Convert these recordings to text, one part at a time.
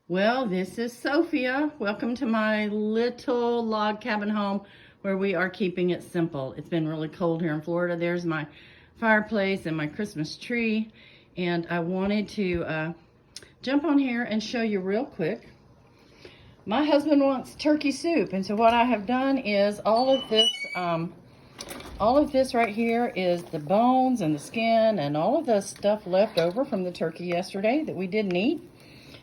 Well, this is Sophia. Welcome to my little log cabin home where we are keeping it simple. It's been really cold here in Florida. There's my fireplace and my Christmas tree. And I wanted to jump on here and show you real quick. My husband wants turkey soup. And so what I have done is all of this right here is the bones and the skin and all of the stuff left over from the turkey yesterday that we didn't eat.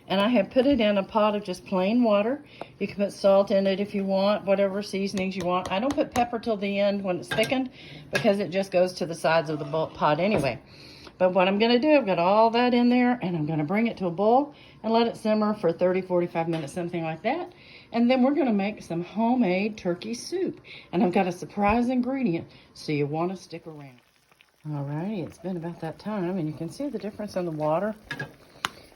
And I have put it in a pot of just plain water. You can put salt in it if you want, whatever seasonings you want. I don't put pepper till the end when it's thickened because it just goes to the sides of the pot anyway. But what I'm gonna do, I've got all that in there and I'm gonna bring it to a boil and let it simmer for 30, 45 minutes, something like that. And then we're gonna make some homemade turkey soup. And I've got a surprise ingredient, so you wanna stick around. Alrighty, it's been about that time and you can see the difference in the water.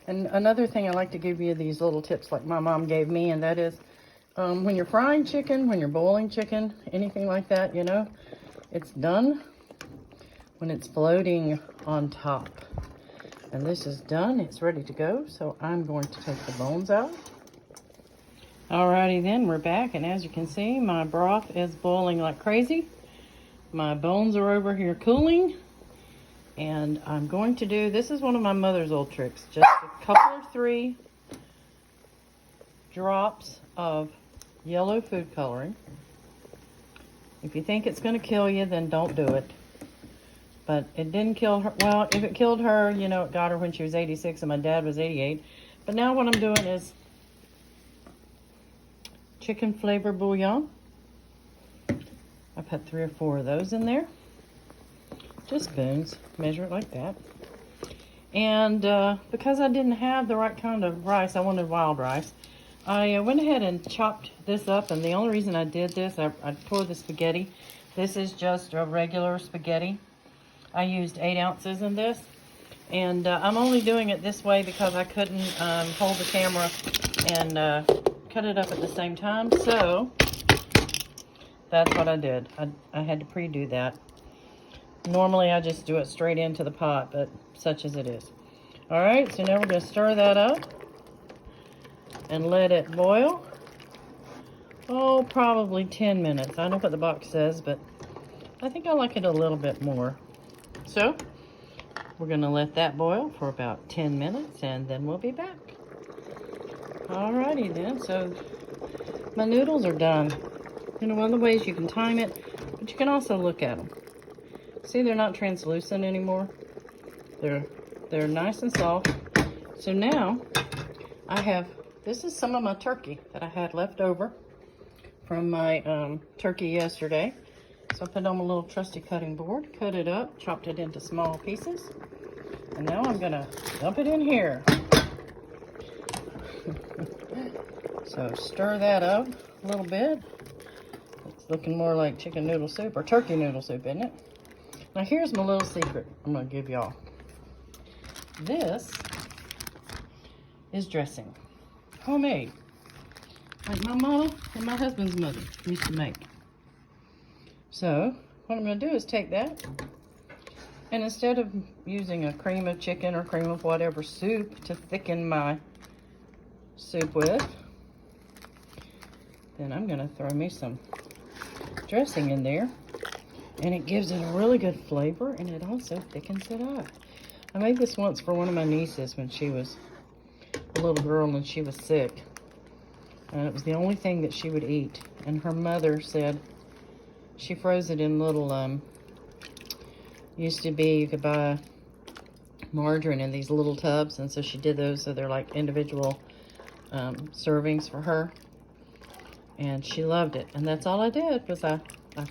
And another thing, I like to give you these little tips like my mom gave me, and that is when you're frying chicken, when you're boiling chicken, anything like that, you know, it's done when it's floating on top. And this is done, it's ready to go, so I'm going to take the bones out. Alrighty then, we're back, and as you can see, my broth is boiling like crazy. My bones are over here cooling. And I'm going to do, this is one of my mother's old tricks, just a couple or 3 drops of yellow food coloring. If you think it's going to kill you, then don't do it. But it didn't kill her. Well, if it killed her, you know, it got her when she was 86 and my dad was 88. But now what I'm doing is chicken flavor bouillon. I put 3 or 4 of those in there. Just spoons, measure it like that. And because I didn't have the right kind of rice, I wanted wild rice, I went ahead and chopped this up. And the only reason I did this, I poured the spaghetti. This is just a regular spaghetti. I used 8 ounces in this. And I'm only doing it this way because I couldn't hold the camera and cut it up at the same time. So that's what I did. I had to pre-do that. Normally, I just do it straight into the pot, but such as it is. All right, so now we're going to stir that up and let it boil. Oh, probably 10 minutes. I don't know what the box says, but I think I like it a little bit more. So, we're going to let that boil for about 10 minutes, and then we'll be back. All righty then, so my noodles are done. You know, one of the ways you can time it, but you can also look at them. See, they're not translucent anymore. They're nice and soft. So now I have, this is some of my turkey that I had left over from my turkey yesterday. So I put it on a little trusty cutting board, cut it up, chopped it into small pieces. And now I'm gonna dump it in here. So stir that up a little bit. It's looking more like chicken noodle soup or turkey noodle soup, isn't it? Now here's my little secret I'm going to give y'all. This is dressing. Homemade. Like my mama and my husband's mother used to make. So what I'm going to do is take that, and instead of using a cream of chicken or cream of whatever soup to thicken my soup with, then I'm going to throw me some dressing in there. And it gives it a really good flavor, and it also thickens it up. I made this once for one of my nieces when she was a little girl and she was sick. And it was the only thing that she would eat. And her mother said she froze it in little, used to be you could buy margarine in these little tubs. And so she did those, so they're like individual servings for her. And she loved it. And that's all I did was I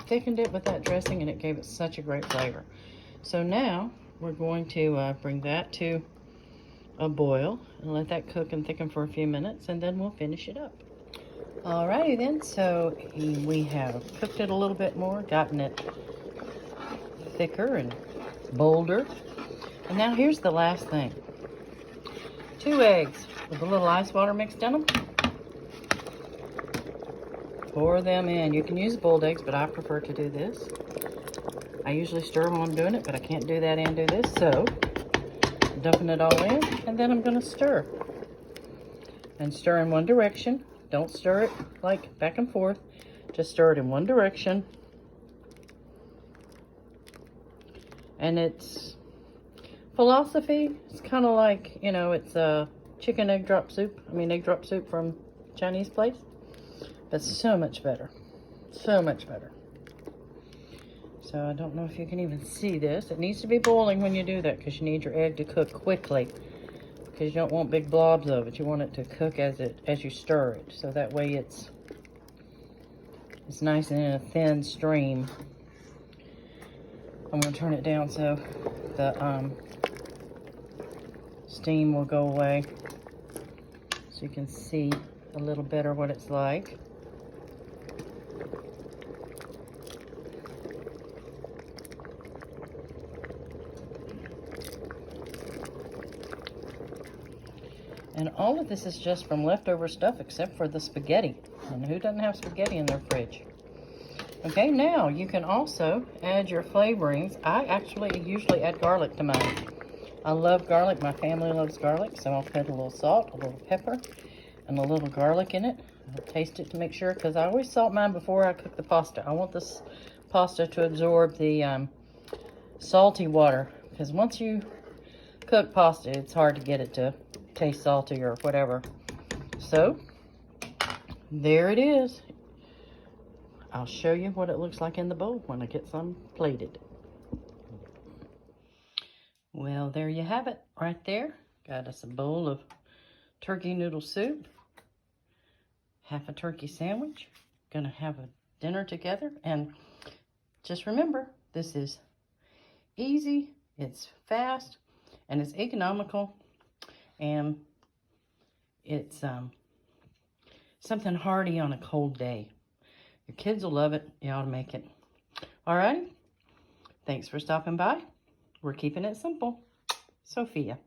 thickened it with that dressing, and it gave it such a great flavor. So now we're going to bring that to a boil and let that cook and thicken for a few minutes, and then we'll finish it up. Alrighty then, so we have cooked it a little bit more, gotten it thicker and bolder. And now here's the last thing. 2 eggs with a little ice water mixed in them. Pour them in. You can use boiled eggs, but I prefer to do this. I usually stir while I'm doing it, but I can't do that and do this. So, dumping it all in, and then I'm going to stir. and stir in one direction. Don't stir it like back and forth. Just stir it in one direction. And its philosophy is kind of like, you know, it's a chicken egg drop soup. I mean, egg drop soup from Chinese place. But so much better. So much better. So I don't know if you can even see this. It needs to be boiling when you do that because you need your egg to cook quickly. Because you don't want big blobs of it. You want it to cook as you stir it. So that way it's nice and in a thin stream. I'm going to turn it down so the steam will go away. So you can see a little better what it's like. And all of this is just from leftover stuff except for the spaghetti. And who doesn't have spaghetti in their fridge? Okay, now you can also add your flavorings. I actually usually add garlic to mine. I love garlic. My family loves garlic. So I'll put a little salt, a little pepper, and a little garlic in it. I'll taste it to make sure because I always salt mine before I cook the pasta. I want this pasta to absorb the salty water. Because once you cook pasta, it's hard to get it to taste salty or whatever. So there it is. I'll show you what it looks like in the bowl when I get some plated. Well, there you have it right there. Got us a bowl of turkey noodle soup, half a turkey sandwich. Gonna have a dinner together. And just remember, this is easy, it's fast, and it's economical. And it's something hearty on a cold day. Your kids will love it. You ought to make it. Alrighty. Thanks for stopping by. We're keeping it simple. Sophia.